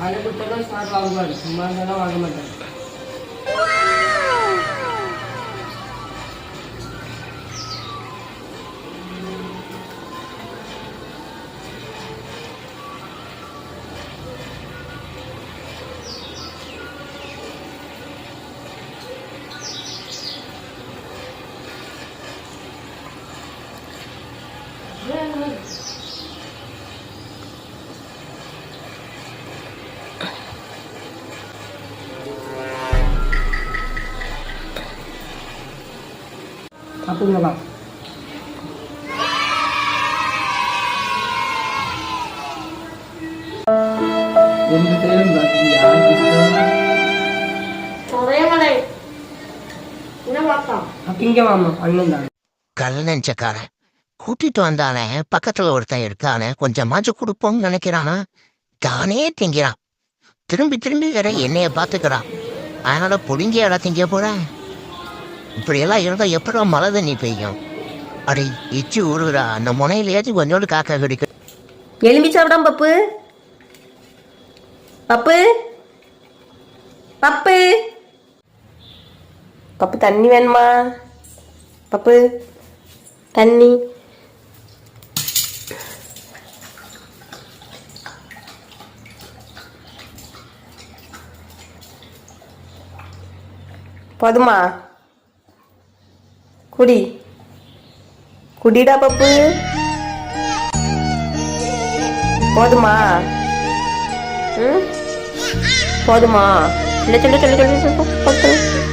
ஆளை கொடுத்தாலும் சார் வாங்குவார், சும்மா இருந்தாலும் வாங்க மாட்டார். அப்படிங்களா? கல்லஞ்சக்காரன் கூட்டிட்டு வந்தானே, பக்கத்துல ஒருத்தன் இருக்கானே, கொஞ்சமாச்சு கொடுப்போம்னு நினைக்கிறானா, தானே திங்கிறான். திரும்பி திரும்பி வேற என்னைய பாத்துக்கிறான். அதனால புடுங்கி இடம் திங்க போறேன். இப்படியெல்லாம் இருந்தா எப்படா மழை தண்ணி பெய்யும்? அடே இச்சு ஊருடா, அந்த முனையிலேயாச்சும் கொஞ்சோண்டு காக்கா கிடைக்கும். எலும்பி சாப்பிடாம பப்பு, பப்பு பப்பு பப்பு தண்ணி வேணுமா? பப்பு தண்ணி. போதுமா? குடி, குடிடா பப்பு. போதுமா? போதுமா? சொல்ல சொல்ல சொல்ல சொல்ல